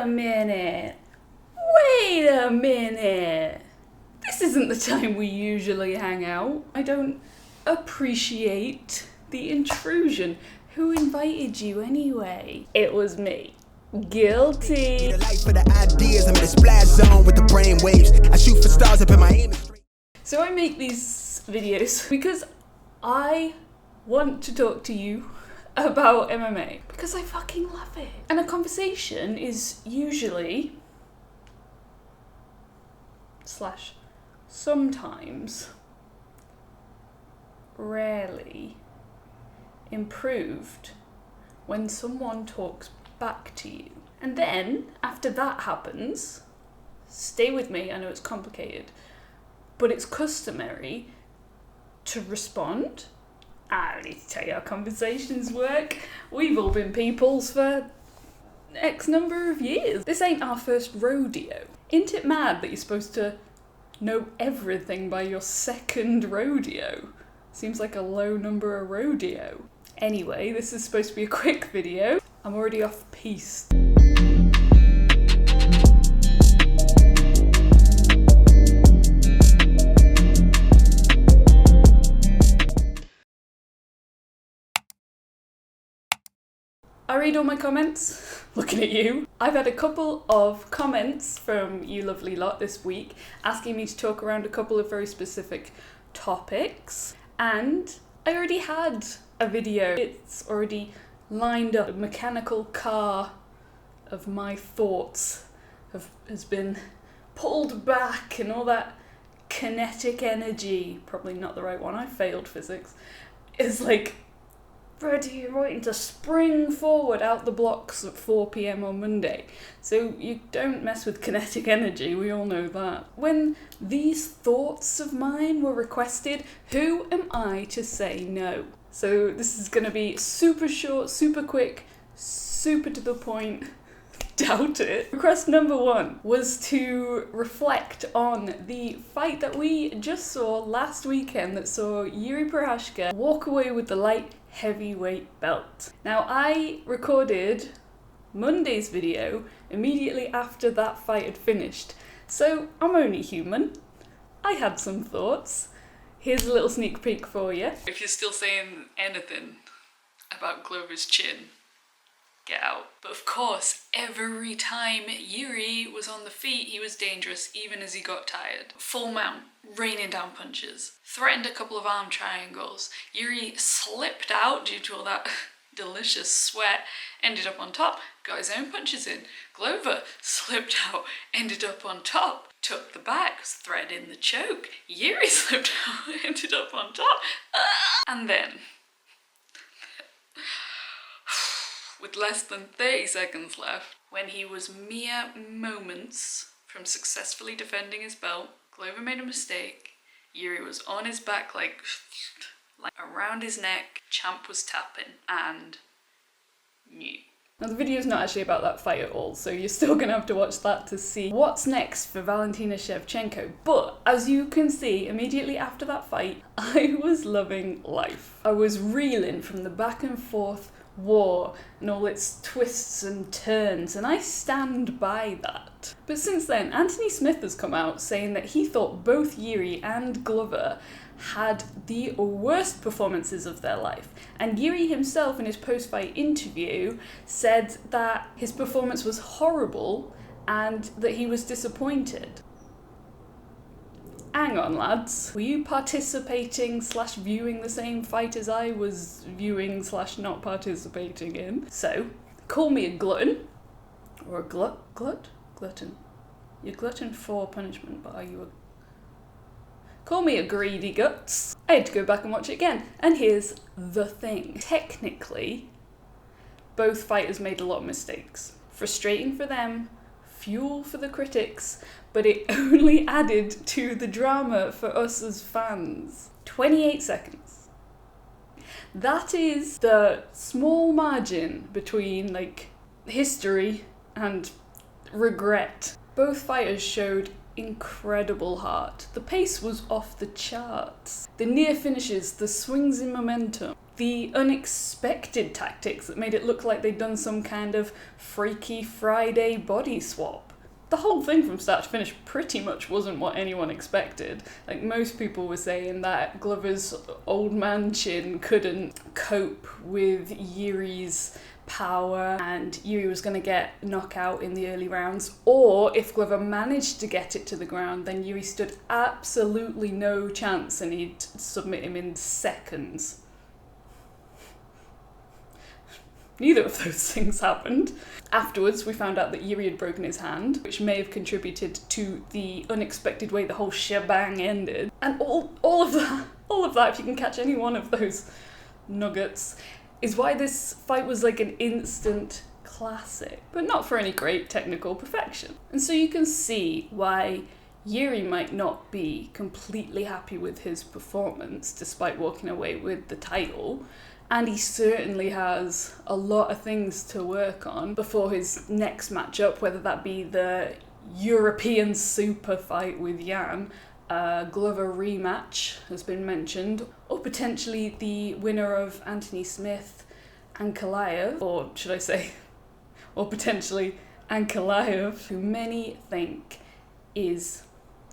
a minute. Wait a minute. This isn't the time we usually hang out. I don't appreciate the intrusion. Who invited you anyway? It was me. Guilty. So I make these videos because I want to talk to you about MMA because I fucking love it. And a conversation is usually / sometimes, rarely improved when someone talks back to you. And then, after that happens, stay with me, I know it's complicated, but it's customary to respond. I don't need to tell you how conversations work. We've all been peoples for X number of years. This ain't our first rodeo. Ain't it mad that you're supposed to know everything by your second rodeo? Seems like a low number of rodeo. Anyway, this is supposed to be a quick video. I'm already off piste. I read all my comments, looking at you. I've had a couple of comments from you lovely lot this week asking me to talk around a couple of very specific topics, and I already had a video. It's already lined up. A mechanical car of my thoughts has been pulled back, and all that kinetic energy, probably not the right one, I failed physics, is like ready, waiting to spring forward out the blocks at 4 p.m. on Monday. So you don't mess with kinetic energy, we all know that. When these thoughts of mine were requested, who am I to say no? So this is going to be super short, super quick, super to the point. Doubt it. Request number 1 was to reflect on the fight that we just saw last weekend that saw Jiří Procházka walk away with the light heavyweight belt. Now, I recorded Monday's video immediately after that fight had finished, so I'm only human. I had some thoughts. Here's a little sneak peek for you. If you're still saying anything about Glover's chin, get out. But of course, every time Jiří was on the feet, he was dangerous, even as he got tired. Full mount, raining down punches. Threatened a couple of arm triangles. Jiří slipped out due to all that delicious sweat, ended up on top, got his own punches in. Glover slipped out, ended up on top, took the back, was threading the choke. Jiří slipped out, ended up on top. And then, with less than 30 seconds left, when he was mere moments from successfully defending his belt, Glover made a mistake. Jiří was on his back like around his neck, champ was tapping, and knew. Now the video's not actually about that fight at all, so you're still gonna have to watch that to see what's next for Valentina Shevchenko. But as you can see, immediately after that fight, I was loving life. I was reeling from the back and forth war and all its twists and turns, and I stand by that. But since then, Anthony Smith has come out saying that he thought both Jiří and Glover had the worst performances of their life, and Jiří himself in his post-fight interview said that his performance was horrible and that he was disappointed. Hang on, lads. Were you participating / viewing the same fight as I was viewing / not participating in? So, call me a glutton. Or a glutton. You're glutton for punishment, but are you a... Call me a greedy guts. I had to go back and watch it again. And here's the thing. Technically, both fighters made a lot of mistakes. Frustrating for them, fuel for the critics, but it only added to the drama for us as fans. 28 seconds. That is the small margin between, history and regret. Both fighters showed incredible heart. The pace was off the charts. The near finishes, the swings in momentum. the unexpected tactics that made it look like they'd done some kind of Freaky Friday body swap. The whole thing from start to finish pretty much wasn't what anyone expected. Like, most people were saying that Glover's old man chin couldn't cope with Jiří's power and Jiří was going to get knockout in the early rounds, or if Glover managed to get it to the ground, then Jiří stood absolutely no chance and he'd submit him in seconds. Neither of those things happened. Afterwards, we found out that Jiří had broken his hand, which may have contributed to the unexpected way the whole shebang ended. And all of that, if you can catch any one of those nuggets, is why this fight was like an instant classic, but not for any great technical perfection. And so you can see why Jiří might not be completely happy with his performance, despite walking away with the title. And he certainly has a lot of things to work on before his next matchup, whether that be the European super fight with Jan, Glover rematch has been mentioned, or potentially the winner of Anthony Smith Ankalaev, or should I say, or potentially Ankalaev, who many think is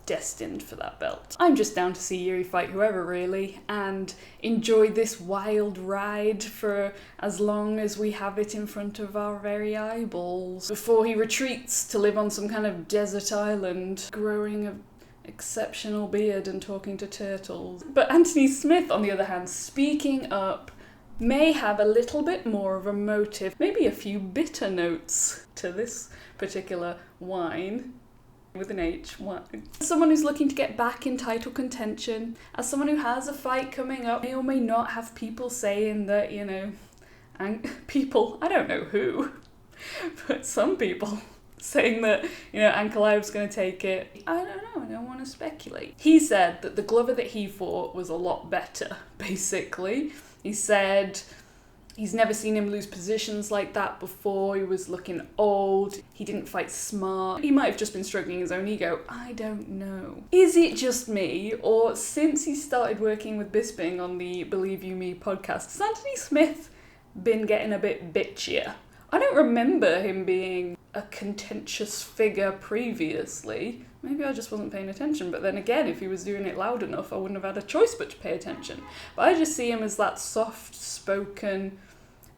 destined for that belt. I'm just down to see Jiří fight whoever, really, and enjoy this wild ride for as long as we have it in front of our very eyeballs, before he retreats to live on some kind of desert island, growing an exceptional beard and talking to turtles. But Anthony Smith, on the other hand, speaking up, may have a little bit more of a motive, maybe a few bitter notes to this particular wine. With an H, wine. As someone who's looking to get back in title contention, as someone who has a fight coming up, may or may not have people saying that, you know, people, I don't know who, but some people saying that, you know, Ankalaev's going to take it. I don't know, I don't want to speculate. He said that the Glover that he fought was a lot better, basically. He said he's never seen him lose positions like that before. He was looking old. He didn't fight smart. He might have just been stroking his own ego. I don't know. Is it just me, or since he started working with Bisping on the Believe You Me podcast, has Anthony Smith been getting a bit bitchier? I don't remember him being a contentious figure previously. Maybe I just wasn't paying attention, but then again, if he was doing it loud enough, I wouldn't have had a choice but to pay attention. But I just see him as that soft-spoken,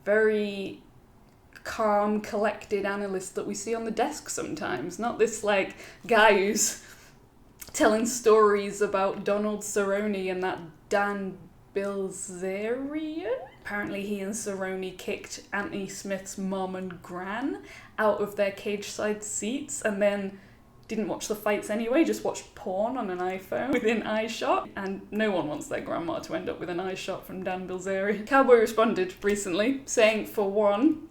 very calm, collected analyst that we see on the desk sometimes. Not this, like, guy who's telling stories about Donald Cerrone and that Dan Bilzerian. Apparently he and Cerrone kicked Anthony Smith's mom and gran out of their cage-side seats and then didn't watch the fights anyway, just watched porn on an iPhone within eyeshot, and no one wants their grandma to end up with an eyeshot from Dan Bilzerian. Cowboy responded recently, saying, for one,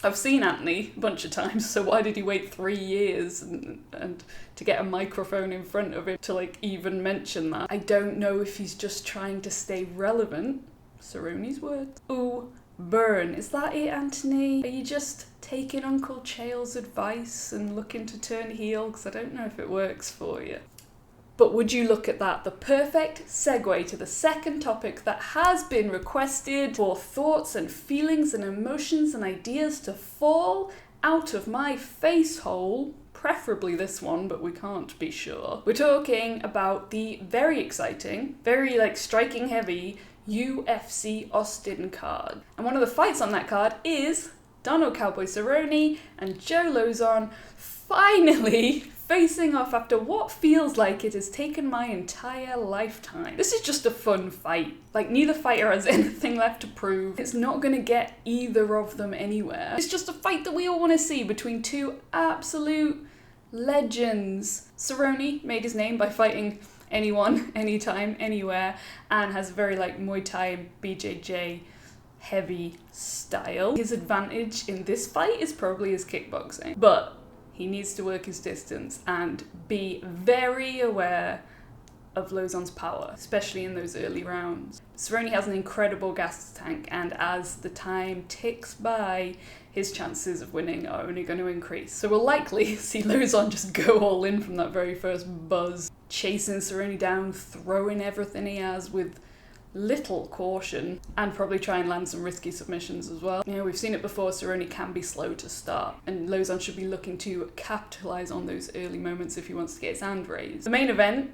I've seen Anthony a bunch of times, so why did he wait 3 years and to get a microphone in front of him to, like, even mention that? I don't know if he's just trying to stay relevant. Cerrone's words. Ooh, burn. Is that it, Anthony? Are you just taking Uncle Chael's advice and looking to turn heel? Because I don't know if it works for you. But would you look at that? The perfect segue to the second topic that has been requested for thoughts and feelings and emotions and ideas to fall out of my face hole. Preferably this one, but we can't be sure. We're talking about the very exciting, very, like, striking heavy UFC Austin card. And one of the fights on that card is Donald Cowboy Cerrone and Joe Lauzon finally facing off after what feels like it has taken my entire lifetime. This is just a fun fight. Like, neither fighter has anything left to prove. It's not going to get either of them anywhere. It's just a fight that we all want to see between two absolute legends. Cerrone made his name by fighting anyone, anytime, anywhere, and has a very, like, Muay Thai and BJJ heavy style. His advantage in this fight is probably his kickboxing, but he needs to work his distance and be very aware of Lauzon's power, especially in those early rounds. Cerrone has an incredible gas tank, and as the time ticks by, his chances of winning are only going to increase. So we'll likely see Lauzon just go all in from that very first buzz, chasing Cerrone down, throwing everything he has with little caution and probably try and land some risky submissions as well. You know, we've seen it before, Cerrone can be slow to start, and Lauzon should be looking to capitalise on those early moments if he wants to get his hand raised. The main event,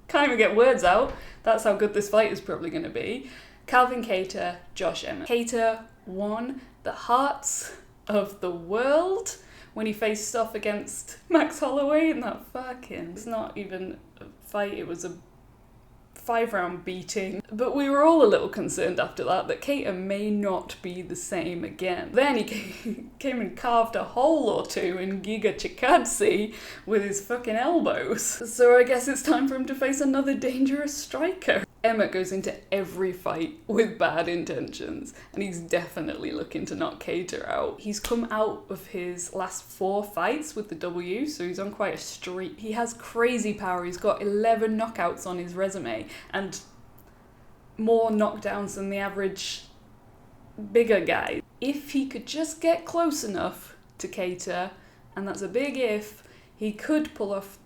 can't even get words out, that's how good this fight is probably going to be. Calvin Kattar, Josh Emmett. Kattar won the hearts of the world when he faced off against Max Holloway in that it's not even a fight, it was a 5-round beating. But we were all a little concerned after that Kattar may not be the same again. Then he came and carved a hole or two in Giga Chikadze with his fucking elbows. So I guess it's time for him to face another dangerous striker. Emmett goes into every fight with bad intentions, and he's definitely looking to knock Kattar out. He's come out of his last 4 fights with the W, so he's on quite a streak. He has crazy power. He's got 11 knockouts on his resume, and more knockdowns than the average bigger guy. If he could just get close enough to Kattar, and that's a big if, he could pull off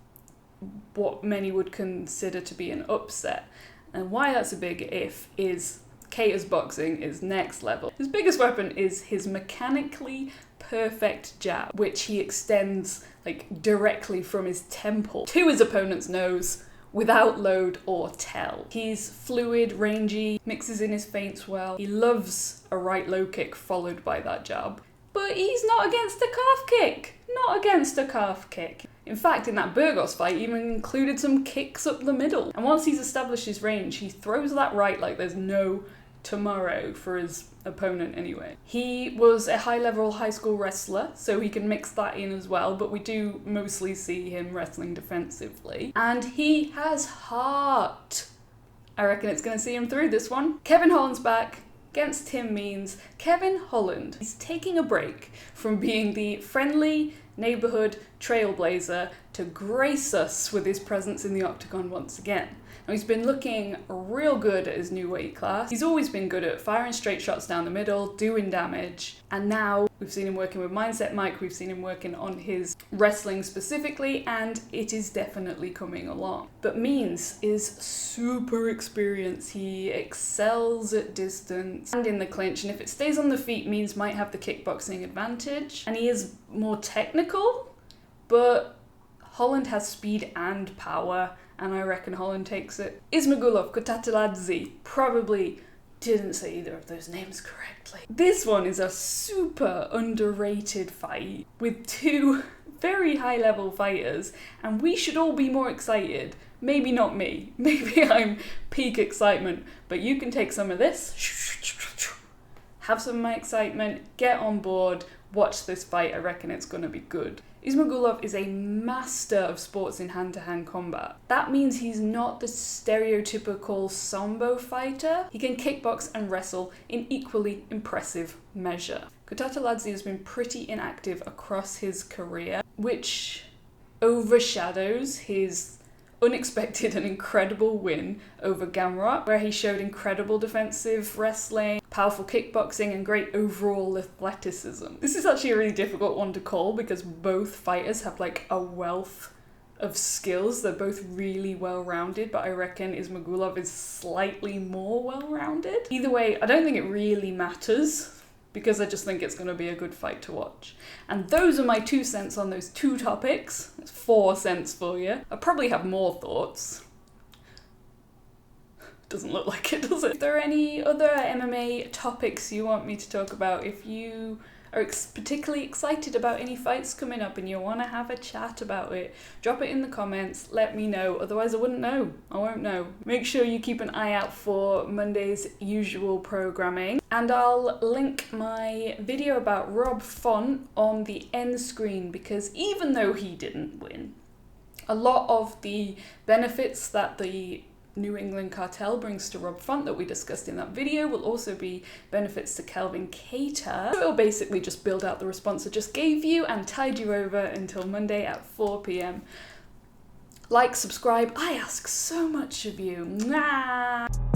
what many would consider to be an upset. And why that's a big if is Kattar's boxing is next level. His biggest weapon is his mechanically perfect jab, which he extends like directly from his temple to his opponent's nose without load or tell. He's fluid, rangy, mixes in his feints well. He loves a right low kick followed by that jab. But he's not against a calf kick. Not against a calf kick. In fact, in that Burgos fight, he even included some kicks up the middle. And once he's established his range, he throws that right like there's no tomorrow for his opponent anyway. He was a high-level high school wrestler, so he can mix that in as well, but we do mostly see him wrestling defensively. And he has heart. I reckon it's going to see him through this one. Kevin Holland's back. Against him means Kevin Holland. He's taking a break from being the friendly neighbourhood trailblazer to grace us with his presence in the Octagon once again. Now, he's been looking real good at his new weight class. He's always been good at firing straight shots down the middle, doing damage, and now we've seen him working with Mindset Mike, we've seen him working on his wrestling specifically, and it is definitely coming along. But Means is super experienced. He excels at distance and in the clinch, and if it stays on the feet, Means might have the kickboxing advantage, and he is more technical, but Holland has speed and power, and I reckon Holland takes it. Ismagulov, Kutateladze, probably didn't say either of those names correctly. This one is a super underrated fight with 2 very high-level fighters, and we should all be more excited. Maybe not me. Maybe I'm peak excitement, but you can take some of this, have some of my excitement, get on board, watch this fight. I reckon it's going to be good. Ismagulov is a master of sports in hand-to-hand combat. That means he's not the stereotypical sambo fighter. He can kickbox and wrestle in equally impressive measure. Kutateladze has been pretty inactive across his career, which overshadows his unexpected and incredible win over Gamrot, where he showed incredible defensive wrestling, powerful kickboxing, and great overall athleticism. This is actually a really difficult one to call because both fighters have like a wealth of skills. They're both really well-rounded, but I reckon Ismagulov is slightly more well-rounded. Either way, I don't think it really matters, because I just think it's going to be a good fight to watch. And those are my 2 cents on those 2 topics. That's 4 cents for you. I probably have more thoughts. Doesn't look like it, does it? If there are any other MMA topics you want me to talk about, if you are particularly excited about any fights coming up and you want to have a chat about it, drop it in the comments, let me know. Otherwise I wouldn't know. I won't know. Make sure you keep an eye out for Monday's usual programming, and I'll link my video about Rob Font on the end screen, because even though he didn't win, a lot of the benefits that the New England cartel brings to Rob Font that we discussed in that video will also be benefits to Calvin Kattar. So it'll basically just build out the response I just gave you and tide you over until Monday at 4 p.m. Like, subscribe, I ask so much of you. Mwah!